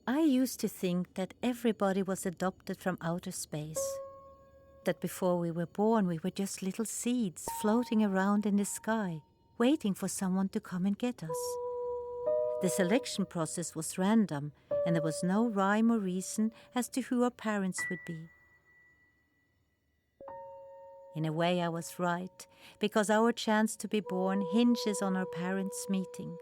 I used to think that everybody was adopted from outer space. That before we were born, we were just little seeds floating around in the sky, waiting for someone to come and get us. The selection process was random, and there was no rhyme or reason as to who our parents would be. In a way, I was right, because our chance to be born hinges on our parents' meeting.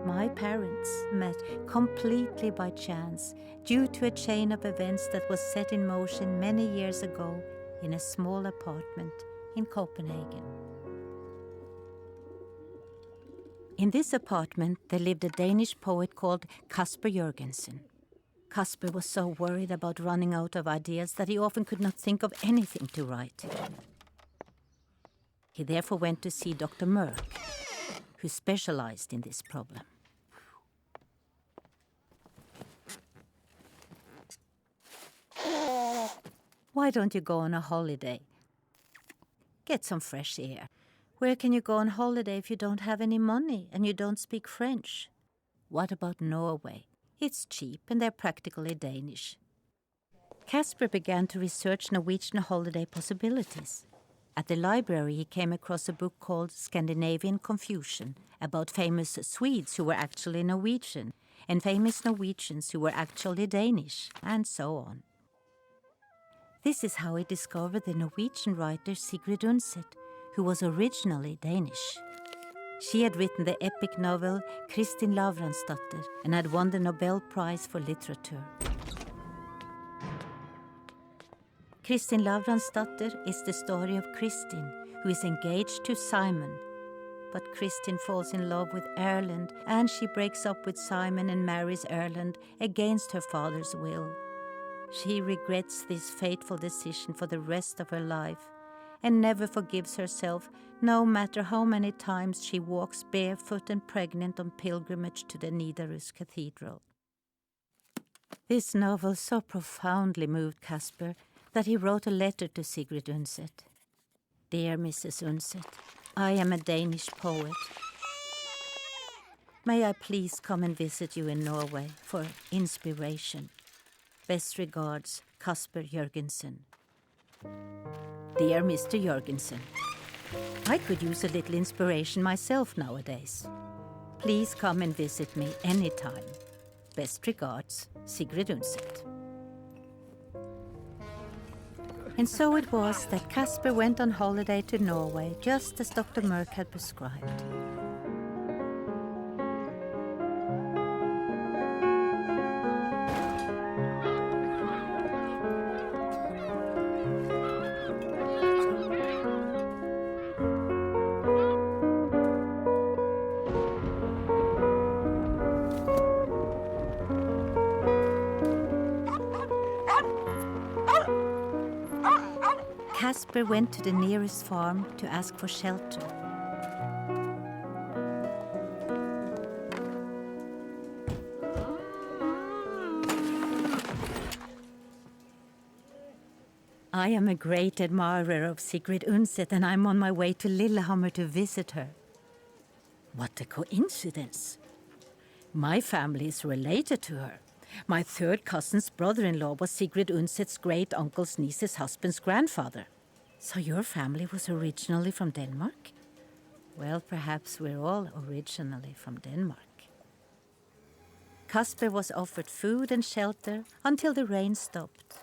My parents met completely by chance due to a chain of events that was set in motion many years ago in a small apartment in Copenhagen. In this apartment, there lived a Danish poet called Casper Jørgensen. Casper was so worried about running out of ideas that he often could not think of anything to write. He therefore went to see Dr. Mørk, who specialized in this problem. Why don't you go on a holiday? Get some fresh air. Where can you go on holiday if you don't have any money and you don't speak French? What about Norway? It's cheap and they're practically Danish. Casper began to research Norwegian holiday possibilities. At the library, he came across a book called Scandinavian Confusion about famous Swedes who were actually Norwegian and famous Norwegians who were actually Danish, and so on. This is how he discovered the Norwegian writer Sigrid Undset, who was originally Danish. She had written the epic novel Kristin Lavransdatter and had won the Nobel Prize for Literature. Kristin Lavransdatter is the story of Kristin, who is engaged to Simon. But Kristin falls in love with Erlend, and she breaks up with Simon and marries Erlend against her father's will. She regrets this fateful decision for the rest of her life and never forgives herself, no matter how many times she walks barefoot and pregnant on pilgrimage to the Nidarus Cathedral. This novel so profoundly moved Casper that he wrote a letter to Sigrid Undset. Dear Mrs. Undset, I am a Danish poet. May I please come and visit you in Norway for inspiration? Best regards, Casper Jørgensen. Dear Mr. Jørgensen, I could use a little inspiration myself nowadays. Please come and visit me anytime. Best regards, Sigrid Undset. And so it was that Casper went on holiday to Norway just as Dr. Mørk had prescribed. Casper went to the nearest farm to ask for shelter. I am a great admirer of Sigrid Undset, and I'm on my way to Lillehammer to visit her. What a coincidence! My family is related to her. My third cousin's brother-in-law was Sigrid Undset's great-uncle's niece's husband's grandfather. So your family was originally from Denmark? Well, perhaps we're all originally from Denmark. Casper was offered food and shelter until the rain stopped.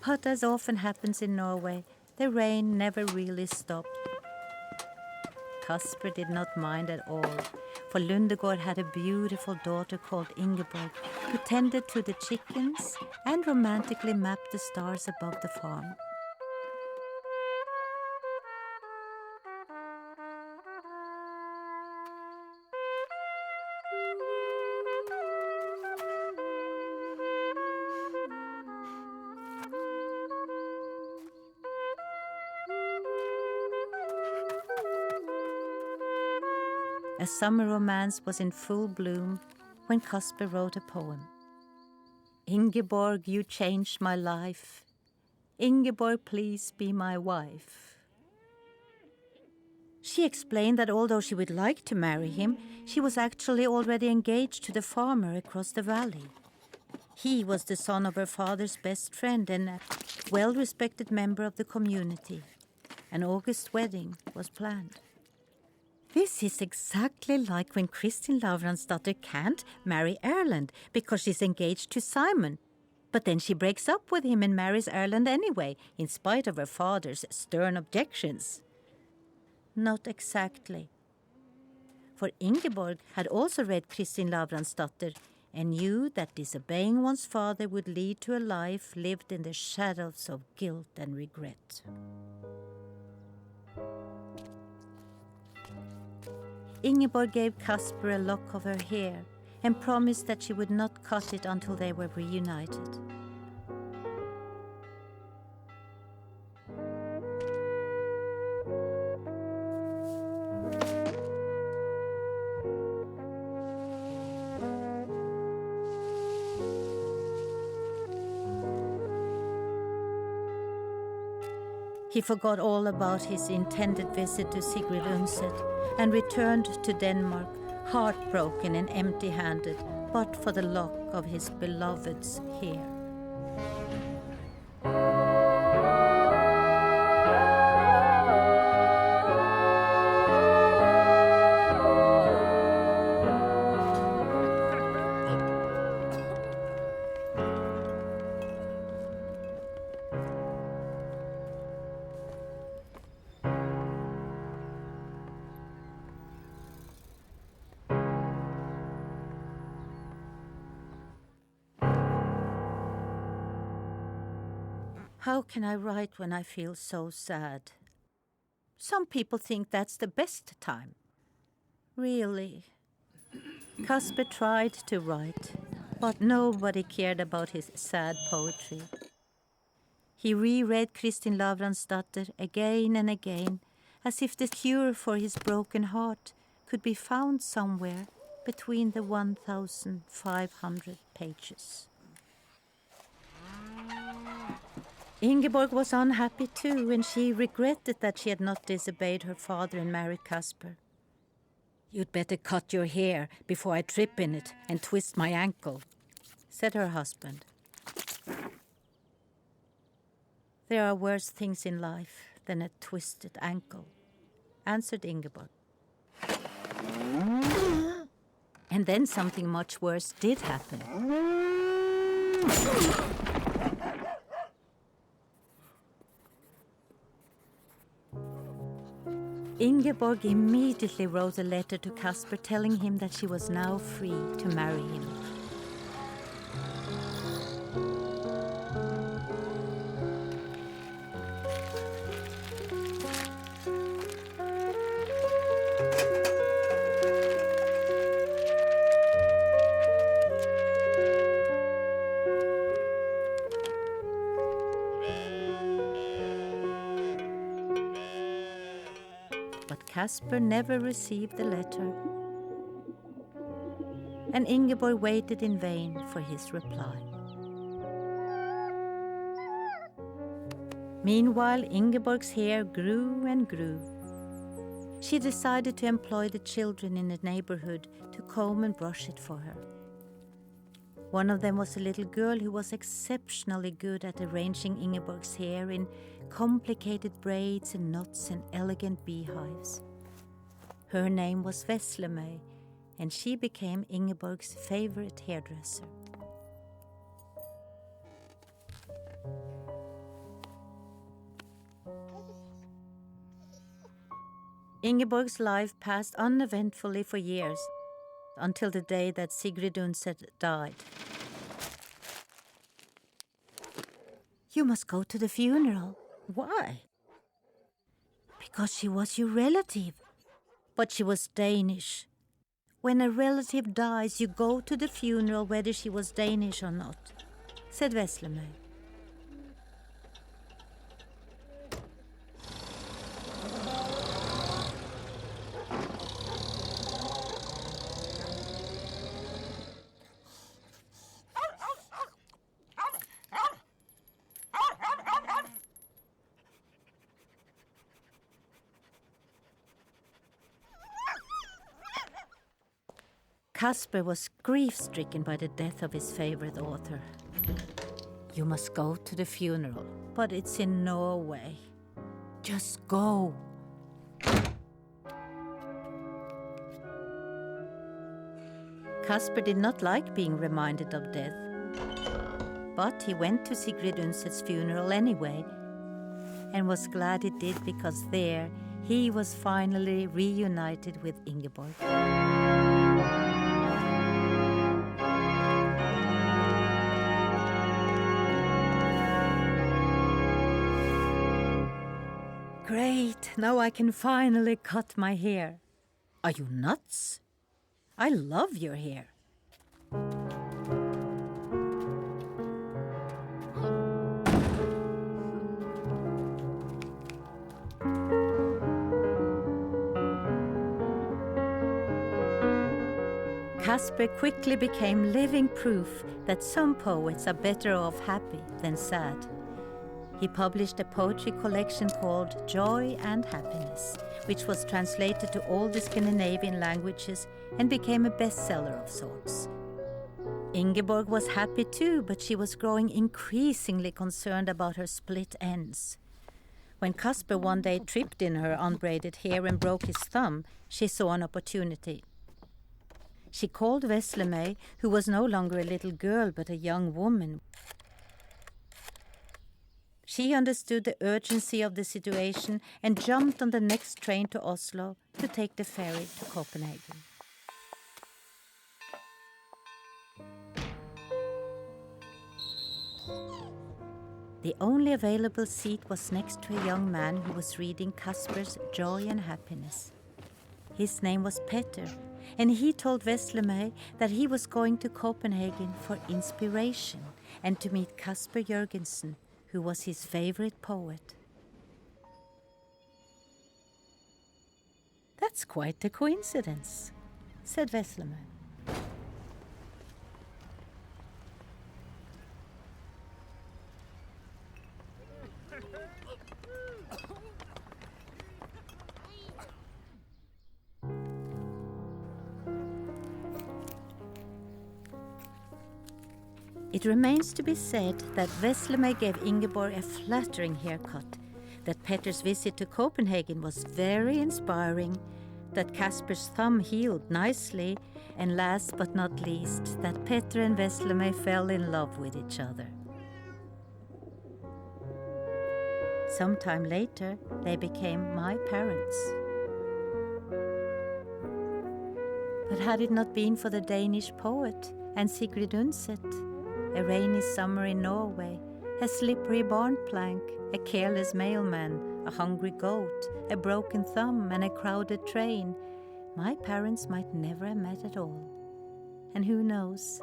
But as often happens in Norway, the rain never really stopped. Casper did not mind at all, for Lundegård had a beautiful daughter called Ingeborg, who tended to the chickens and romantically mapped the stars above the farm. A summer romance was in full bloom when Casper wrote a poem. Ingeborg, you changed my life. Ingeborg, please be my wife. She explained that although she would like to marry him, she was actually already engaged to the farmer across the valley. He was the son of her father's best friend and a well-respected member of the community. An August wedding was planned. This is exactly like when Kristin Lavransdatter can't marry Erlend because she's engaged to Simon. But then she breaks up with him and marries Erlend anyway, in spite of her father's stern objections. Not exactly. For Ingeborg had also read Kristin Lavransdatter and knew that disobeying one's father would lead to a life lived in the shadows of guilt and regret. Ingeborg gave Casper a lock of her hair and promised that she would not cut it until they were reunited. He forgot all about his intended visit to Sigrid Undset and returned to Denmark, heartbroken and empty-handed, but for the lock of his beloved's hair. How can I write when I feel so sad? Some people think that's the best time. Really. Casper tried to write, but nobody cared about his sad poetry. He reread Kristin Lavransdatter again and again, as if the cure for his broken heart could be found somewhere between the 1,500 pages. Ingeborg was unhappy too, and she regretted that she had not disobeyed her father and married Casper. "You'd better cut your hair before I trip in it and twist my ankle," said her husband. "There are worse things in life than a twisted ankle," answered Ingeborg. And then something much worse did happen. Ingeborg immediately wrote a letter to Casper telling him that she was now free to marry him. But Casper never received the letter, and Ingeborg waited in vain for his reply. Meanwhile, Ingeborg's hair grew and grew. She decided to employ the children in the neighborhood to comb and brush it for her. One of them was a little girl who was exceptionally good at arranging Ingeborg's hair in complicated braids and knots and elegant beehives. Her name was Veslemøy, and she became Ingeborg's favorite hairdresser. Ingeborg's life passed uneventfully for years, until the day that Sigrid Undset died. "You must go to the funeral." "Why?" "Because she was your relative." "But she was Danish." "When a relative dies, you go to the funeral whether she was Danish or not," said Veslemøy. Casper was grief-stricken by the death of his favorite author. You must go to the funeral, but it's in Norway. Just go. Casper did not like being reminded of death, but he went to Sigrid Undset's funeral anyway, and was glad he did because there he was finally reunited with Ingeborg. Great, now I can finally cut my hair. Are you nuts? I love your hair. Casper quickly became living proof that some poets are better off happy than sad. He published a poetry collection called Joy and Happiness, which was translated to all the Scandinavian languages and became a bestseller of sorts. Ingeborg was happy too, but she was growing increasingly concerned about her split ends. When Casper one day tripped in her unbraided hair and broke his thumb, she saw an opportunity. She called Veslemøy, who was no longer a little girl but a young woman. She understood the urgency of the situation and jumped on the next train to Oslo to take the ferry to Copenhagen. The only available seat was next to a young man who was reading Casper's Joy and Happiness. His name was Petter, and he told Veslemøy that he was going to Copenhagen for inspiration and to meet Casper Jørgensen, who was his favorite poet. That's quite a coincidence, said Veslemøy. It remains to be said that Veslemøy gave Ingeborg a flattering haircut, that Petter's visit to Copenhagen was very inspiring, that Casper's thumb healed nicely, and last but not least, that Petter and Veslemøy fell in love with each other. Sometime later, they became my parents. But had it not been for the Danish poet and Sigrid Undset, a rainy summer in Norway, a slippery barn plank, a careless mailman, a hungry goat, a broken thumb, and a crowded train, my parents might never have met at all. And who knows,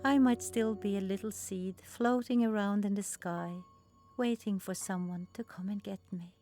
I might still be a little seed floating around in the sky, waiting for someone to come and get me.